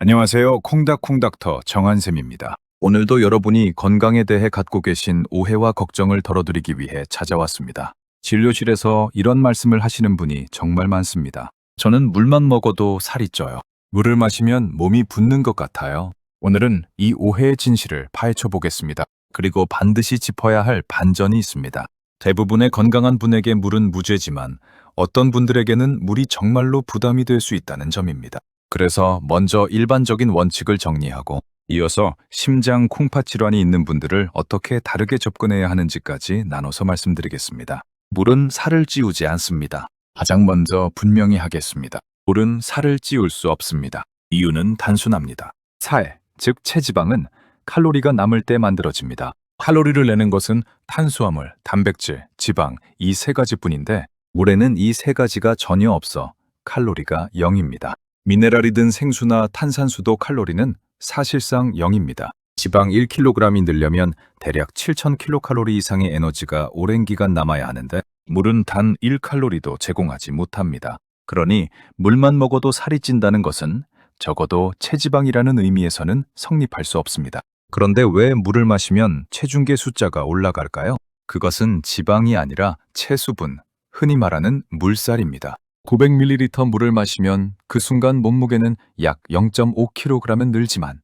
안녕하세요. 콩닥콩닥터 정한샘입니다. 오늘도 여러분이 건강에 대해 갖고 계신 오해와 걱정을 덜어드리기 위해 찾아왔습니다. 진료실에서 이런 말씀을 하시는 분이 정말 많습니다. 저는 물만 먹어도 살이 쪄요. 물을 마시면 몸이 붓는 것 같아요. 오늘은 이 오해의 진실을 파헤쳐 보겠습니다. 그리고 반드시 짚어야 할 반전이 있습니다. 대부분의 건강한 분에게 물은 무죄지만 어떤 분들에게는 물이 정말로 부담이 될 수 있다는 점입니다. 그래서 먼저 일반적인 원칙을 정리하고 이어서 심장 콩팥 질환이 있는 분들을 어떻게 다르게 접근해야 하는지까지 나눠서 말씀드리겠습니다. 물은 살을 찌우지 않습니다. 가장 먼저 분명히 하겠습니다. 물은 살을 찌울 수 없습니다. 이유는 단순합니다. 살, 즉 체지방은 칼로리가 남을 때 만들어집니다. 칼로리를 내는 것은 탄수화물, 단백질, 지방 이 세 가지뿐인데 물에는 이 세 가지가 전혀 없어 칼로리가 0입니다. 미네랄이 든 생수나 탄산수도 칼로리는 사실상 0입니다. 지방 1kg이 늘려면 대략 7000kcal 이상의 에너지가 오랜 기간 남아야 하는데 물은 단 1칼로리도 제공하지 못합니다. 그러니 물만 먹어도 살이 찐다는 것은 적어도 체지방이라는 의미에서는 성립할 수 없습니다. 그런데 왜 물을 마시면 체중계 숫자가 올라갈까요? 그것은 지방이 아니라 체수분, 흔히 말하는 물살입니다. 900ml 물을 마시면 그 순간 몸무게는 약 0.5kg은 늘지만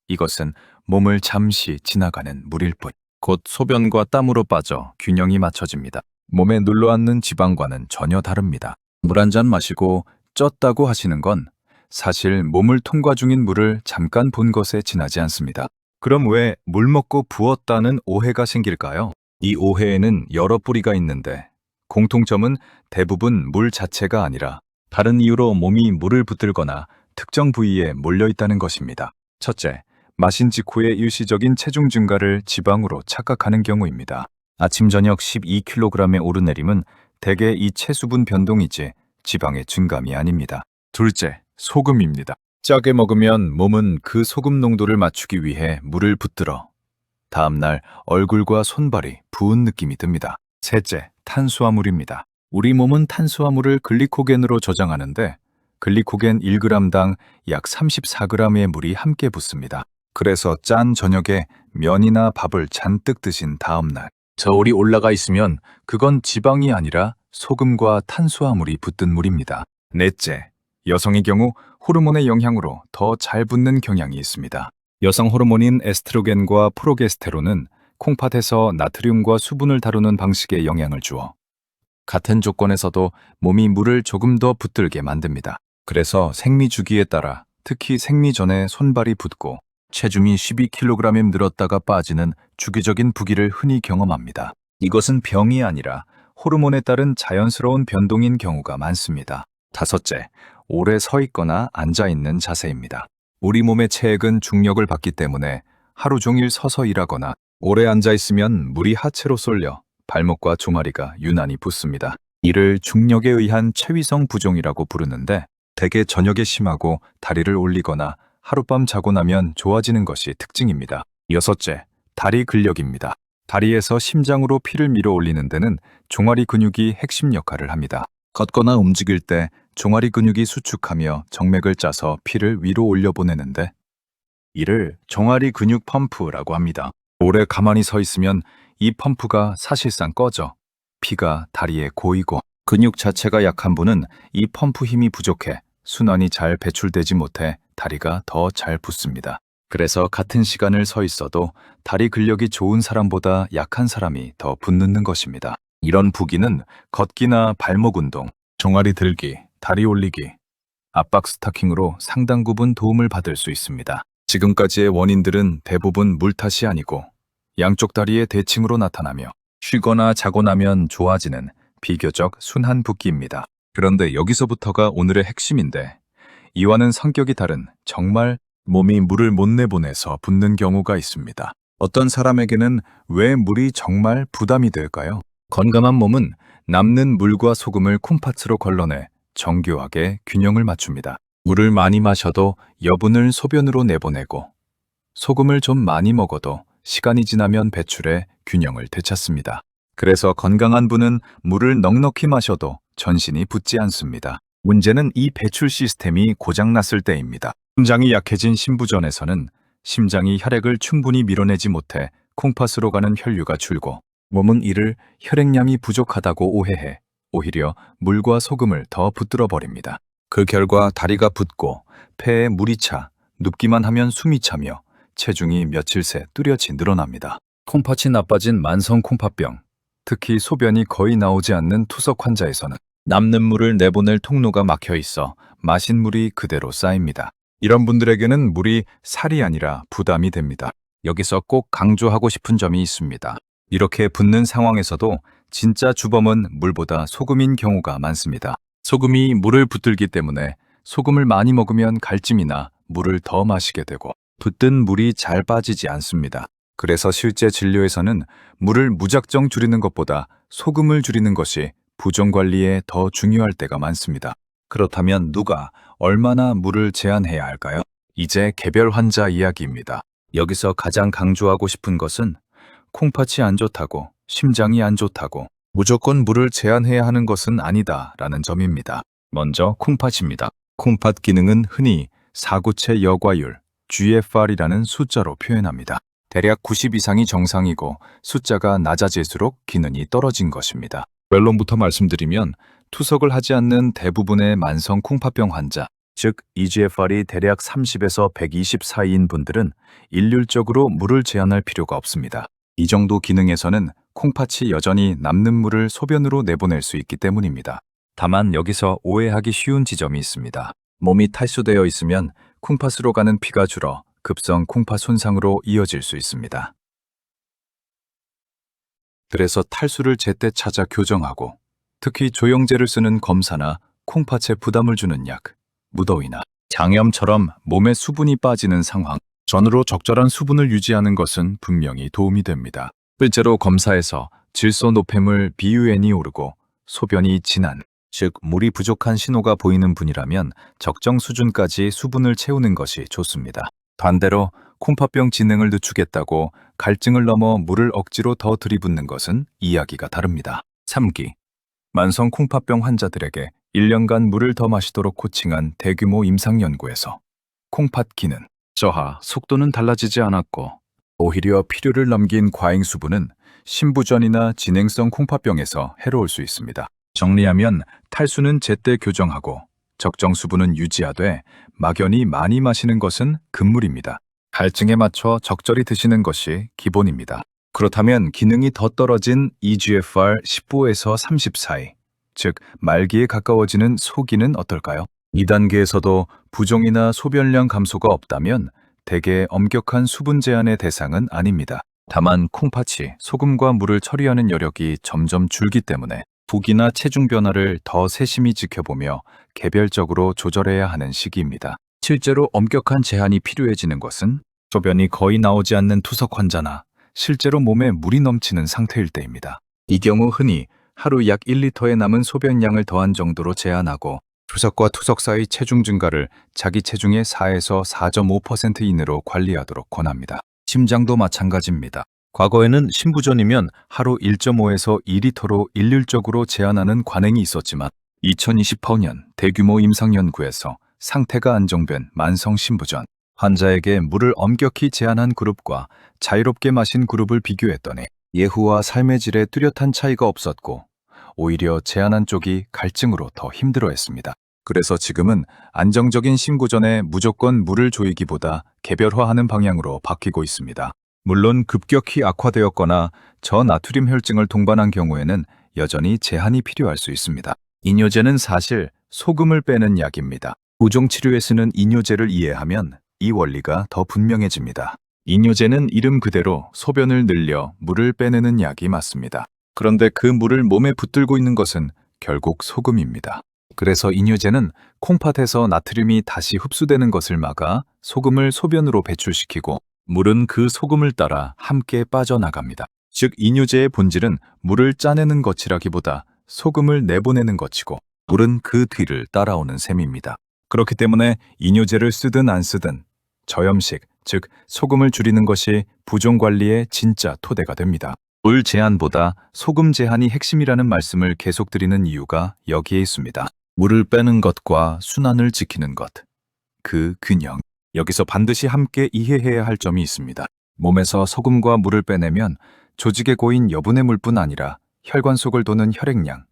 이것은 몸을 잠시 지나가는 물일 뿐. 곧 소변과 땀으로 빠져 균형이 맞춰집니다. 몸에 눌러앉는 지방과는 전혀 다릅니다. 물 한 잔 마시고 쪘다고 하시는 건 사실 몸을 통과 중인 물을 잠깐 본 것에 지나지 않습니다. 그럼 왜 물 먹고 부었다는 오해가 생길까요? 이 오해에는 여러 뿌리가 있는데 공통점은 대부분 물 자체가 아니라 다른 이유로 몸이 물을 붙들거나 특정 부위에 몰려 있다는 것입니다. 첫째, 마신 직후의 일시적인 체중 증가를 지방으로 착각하는 경우입니다. 아침 저녁 12kg의 오르내림은 대개 이 체수분 변동이지 지방의 증감이 아닙니다. 둘째, 소금입니다. 짜게 먹으면 몸은 그 소금 농도를 맞추기 위해 물을 붙들어 다음날 얼굴과 손발이 부은 느낌이 듭니다. 셋째, 탄수화물입니다. 우리 몸은 탄수화물을 글리코겐으로 저장하는데 글리코겐 1g당 약 34g의 물이 함께 붙습니다. 그래서 짠 저녁에 면이나 밥을 잔뜩 드신 다음날 저울이 올라가 있으면 그건 지방이 아니라 소금과 탄수화물이 붙은 물입니다. 넷째, 여성의 경우 호르몬의 영향으로 더 잘 붙는 경향이 있습니다. 여성 호르몬인 에스트로겐과 프로게스테론은 콩팥에서 나트륨과 수분을 다루는 방식에 영향을 주어 같은 조건에서도 몸이 물을 조금 더 붙들게 만듭니다. 그래서 생리 주기에 따라 특히 생리 전에 손발이 붓고 체중이 12kg이 늘었다가 빠지는 주기적인 부기를 흔히 경험합니다. 이것은 병이 아니라 호르몬에 따른 자연스러운 변동인 경우가 많습니다. 다섯째, 오래 서 있거나 앉아 있는 자세입니다. 우리 몸의 체액은 중력을 받기 때문에 하루 종일 서서 일하거나 오래 앉아 있으면 물이 하체로 쏠려 발목과 종아리가 유난히 붓습니다. 이를 중력에 의한 체위성 부종이라고 부르는데 대개 저녁에 심하고 다리를 올리거나 하룻밤 자고 나면 좋아지는 것이 특징입니다. 여섯째, 다리 근력입니다. 다리에서 심장으로 피를 밀어 올리는 데는 종아리 근육이 핵심 역할을 합니다. 걷거나 움직일 때 종아리 근육이 수축하며 정맥을 짜서 피를 위로 올려보내는데 이를 종아리 근육 펌프라고 합니다. 오래 가만히 서 있으면 이 펌프가 사실상 꺼져 피가 다리에 고이고 근육 자체가 약한 분은 이 펌프 힘이 부족해 순환이 잘 배출되지 못해 다리가 더 잘 붓습니다. 그래서 같은 시간을 서 있어도 다리 근력이 좋은 사람보다 약한 사람이 더 붓는 것입니다. 이런 부기는 걷기나 발목 운동, 종아리 들기, 다리 올리기, 압박 스타킹으로 상당 부분 도움을 받을 수 있습니다. 지금까지의 원인들은 대부분 물 탓이 아니고 양쪽 다리의 대칭으로 나타나며 쉬거나 자고 나면 좋아지는 비교적 순한 붓기입니다. 그런데 여기서부터가 오늘의 핵심인데 이와는 성격이 다른 정말 몸이 물을 못 내보내서 붓는 경우가 있습니다. 어떤 사람에게는 왜 물이 정말 부담이 될까요? 건강한 몸은 남는 물과 소금을 콩팥으로 걸러내 정교하게 균형을 맞춥니다. 물을 많이 마셔도 여분을 소변으로 내보내고 소금을 좀 많이 먹어도 시간이 지나면 배출해 균형을 되찾습니다. 그래서 건강한 분은 물을 넉넉히 마셔도 전신이 붓지 않습니다. 문제는 이 배출 시스템이 고장났을 때입니다. 심장이 약해진 신부전에서는 심장이 혈액을 충분히 밀어내지 못해 콩팥으로 가는 혈류가 줄고 몸은 이를 혈액량이 부족하다고 오해해 오히려 물과 소금을 더 붙들어 버립니다. 그 결과 다리가 붓고 폐에 물이 차 눕기만 하면 숨이 차며 체중이 며칠 새 뚜렷이 늘어납니다. 콩팥이 나빠진 만성 콩팥병, 특히 소변이 거의 나오지 않는 투석 환자에서는 남는 물을 내보낼 통로가 막혀 있어 마신 물이 그대로 쌓입니다. 이런 분들에게는 물이 살이 아니라 부담이 됩니다. 여기서 꼭 강조하고 싶은 점이 있습니다. 이렇게 붓는 상황에서도 진짜 주범은 물보다 소금인 경우가 많습니다. 소금이 물을 붙들기 때문에 소금을 많이 먹으면 갈증이나 물을 더 마시게 되고 붓든 물이 잘 빠지지 않습니다. 그래서 실제 진료에서는 물을 무작정 줄이는 것보다 소금을 줄이는 것이 부종 관리에 더 중요할 때가 많습니다. 그렇다면 누가 얼마나 물을 제한해야 할까요? 이제 개별 환자 이야기입니다. 여기서 가장 강조하고 싶은 것은 콩팥이 안 좋다고, 심장이 안 좋다고 무조건 물을 제한해야 하는 것은 아니다라는 점입니다. 먼저 콩팥입니다. 콩팥 기능은 흔히 사구체 여과율, GFR이라는 숫자로 표현합니다. 대략 90 이상이 정상이고 숫자가 낮아질수록 기능이 떨어진 것입니다. 결론부터 말씀드리면 투석을 하지 않는 대부분의 만성 콩팥병 환자, 즉 eGFR이 대략 30에서 120 사이인 분들은 일률적으로 물을 제한할 필요가 없습니다. 이 정도 기능에서는 콩팥이 여전히 남는 물을 소변으로 내보낼 수 있기 때문입니다. 다만 여기서 오해하기 쉬운 지점이 있습니다. 몸이 탈수되어 있으면 콩팥으로 가는 피가 줄어 급성 콩팥 손상으로 이어질 수 있습니다. 그래서 탈수를 제때 찾아 교정하고 특히 조영제를 쓰는 검사나 콩팥에 부담을 주는 약, 무더위나 장염처럼 몸에 수분이 빠지는 상황, 전으로 적절한 수분을 유지하는 것은 분명히 도움이 됩니다. 실제로 검사에서 질소 노폐물 BUN이 오르고 소변이 진한, 즉 물이 부족한 신호가 보이는 분이라면 적정 수준까지 수분을 채우는 것이 좋습니다. 반대로 콩팥병 지능을 늦추겠다고 갈증을 넘어 물을 억지로 더 들이붓는 것은 이야기가 다릅니다. 3기 만성 콩팥병 환자들에게 1년간 물을 더 마시도록 코칭한 대규모 임상 연구에서 콩팥 기능, 저하, 속도는 달라지지 않았고 오히려 필요를 넘긴 과잉 수분은 신부전이나 진행성 콩팥병에서 해로울 수 있습니다. 정리하면 탈수는 제때 교정하고 적정 수분은 유지하되 막연히 많이 마시는 것은 금물입니다. 갈증에 맞춰 적절히 드시는 것이 기본입니다. 그렇다면 기능이 더 떨어진 eGFR 15에서 30 사이, 즉 말기에 가까워지는 소기는 어떨까요? 2단계에서도 부종이나 소변량 감소가 없다면 대개 엄격한 수분 제한의 대상은 아닙니다. 다만 콩팥이 소금과 물을 처리하는 여력이 점점 줄기 때문에 부기나 체중 변화를 더 세심히 지켜보며 개별적으로 조절해야 하는 시기입니다. 실제로 엄격한 제한이 필요해지는 것은 소변이 거의 나오지 않는 투석 환자나 실제로 몸에 물이 넘치는 상태일 때입니다. 이 경우 흔히 하루 약 1리터에 남은 소변량을 더한 정도로 제한하고 투석과 투석 사이 체중 증가를 자기 체중의 4에서 4.5% 이내로 관리하도록 권합니다. 심장도 마찬가지입니다. 과거에는 신부전이면 하루 1.5에서 2리터로 일률적으로 제한하는 관행이 있었지만 2028년 대규모 임상연구에서 상태가 안정된 만성 신부전 환자에게 물을 엄격히 제한한 그룹과 자유롭게 마신 그룹을 비교했더니 예후와 삶의 질에 뚜렷한 차이가 없었고 오히려 제한한 쪽이 갈증으로 더 힘들어했습니다. 그래서 지금은 안정적인 신부전에 무조건 물을 조이기보다 개별화하는 방향으로 바뀌고 있습니다. 물론 급격히 악화되었거나 저나트륨 혈증을 동반한 경우에는 여전히 제한이 필요할 수 있습니다. 이뇨제는 사실 소금을 빼는 약입니다. 부종 치료에 쓰는 이뇨제를 이해하면 이 원리가 더 분명해집니다. 이뇨제는 이름 그대로 소변을 늘려 물을 빼내는 약이 맞습니다. 그런데 그 물을 몸에 붙들고 있는 것은 결국 소금입니다. 그래서 이뇨제는 콩팥에서 나트륨이 다시 흡수되는 것을 막아 소금을 소변으로 배출시키고 물은 그 소금을 따라 함께 빠져나갑니다. 즉 이뇨제의 본질은 물을 짜내는 것이라기보다 소금을 내보내는 것이고 물은 그 뒤를 따라오는 셈입니다. 그렇기 때문에 이뇨제를 쓰든 안 쓰든 저염식, 즉 소금을 줄이는 것이 부종 관리의 진짜 토대가 됩니다. 물 제한보다 소금 제한이 핵심이라는 말씀을 계속 드리는 이유가 여기에 있습니다. 물을 빼는 것과 순환을 지키는 것. 그 균형. 여기서 반드시 함께 이해해야 할 점이 있습니다. 몸에서 소금과 물을 빼내면 조직에 고인 여분의 물뿐 아니라 혈관 속을 도는 혈액량,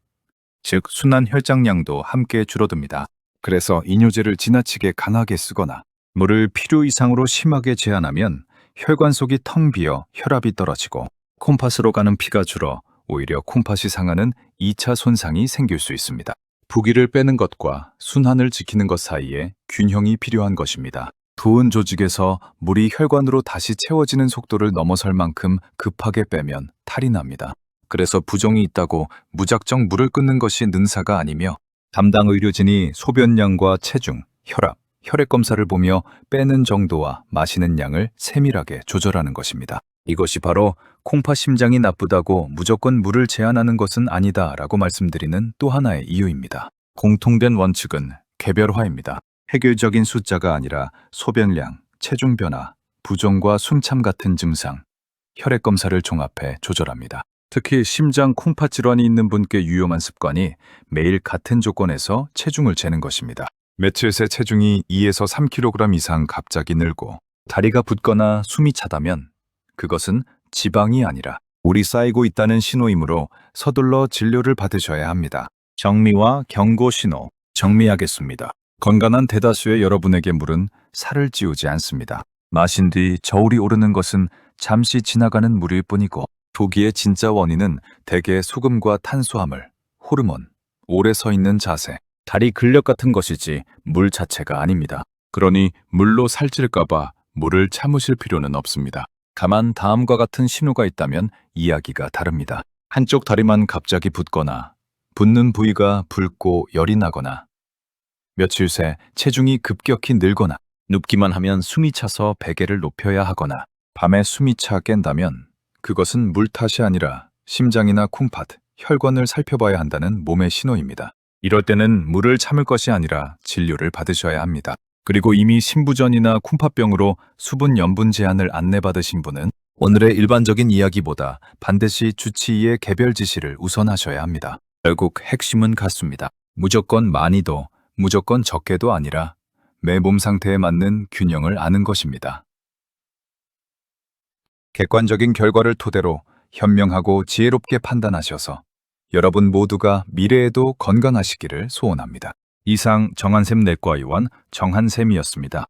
즉 순환 혈장량도 함께 줄어듭니다. 그래서 이뇨제를 지나치게 강하게 쓰거나 물을 필요 이상으로 심하게 제한하면 혈관 속이 텅 비어 혈압이 떨어지고 콩팥으로 가는 피가 줄어 오히려 콩팥이 상하는 2차 손상이 생길 수 있습니다. 부기를 빼는 것과 순환을 지키는 것 사이에 균형이 필요한 것입니다. 부은 조직에서 물이 혈관으로 다시 채워지는 속도를 넘어설 만큼 급하게 빼면 탈이 납니다. 그래서 부종이 있다고 무작정 물을 끊는 것이 능사가 아니며 담당 의료진이 소변량과 체중, 혈압, 혈액 검사를 보며 빼는 정도와 마시는 양을 세밀하게 조절하는 것입니다. 이것이 바로 콩팥 심장이 나쁘다고 무조건 물을 제한하는 것은 아니다라고 말씀드리는 또 하나의 이유입니다. 공통된 원칙은 개별화입니다. 획일적인 숫자가 아니라 소변량, 체중 변화, 부종과 숨참 같은 증상, 혈액 검사를 종합해 조절합니다. 특히 심장 콩팥 질환이 있는 분께 유용한 습관이 매일 같은 조건에서 체중을 재는 것입니다. 며칠 새 체중이 2에서 3kg 이상 갑자기 늘고 다리가 붓거나 숨이 차다면 그것은 지방이 아니라 물이 쌓이고 있다는 신호이므로 서둘러 진료를 받으셔야 합니다. 정미와 경고 신호. 정미하겠습니다. 건강한 대다수의 여러분에게 물은 살을 찌우지 않습니다. 마신 뒤 저울이 오르는 것은 잠시 지나가는 물일 뿐이고 부기의 진짜 원인은 대개 소금과 탄수화물, 호르몬, 오래 서 있는 자세, 다리 근력 같은 것이지 물 자체가 아닙니다. 그러니 물로 살찔까봐 물을 참으실 필요는 없습니다. 다만 다음과 같은 신호가 있다면 이야기가 다릅니다. 한쪽 다리만 갑자기 붓거나 붓는 부위가 붉고 열이 나거나 며칠 새 체중이 급격히 늘거나 눕기만 하면 숨이 차서 베개를 높여야 하거나 밤에 숨이 차 깬다면 그것은 물 탓이 아니라 심장이나 콩팥, 혈관을 살펴봐야 한다는 몸의 신호입니다. 이럴 때는 물을 참을 것이 아니라 진료를 받으셔야 합니다. 그리고 이미 신부전이나 콩팥병으로 수분 염분 제한을 안내받으신 분은 오늘의 일반적인 이야기보다 반드시 주치의의 개별 지시를 우선하셔야 합니다. 결국 핵심은 같습니다. 무조건 많이도 무조건 적게도 아니라 매 몸 상태에 맞는 균형을 아는 것입니다. 객관적인 결과를 토대로 현명하고 지혜롭게 판단하셔서 여러분 모두가 미래에도 건강하시기를 소원합니다. 이상 정한샘 내과의원 정한샘이었습니다.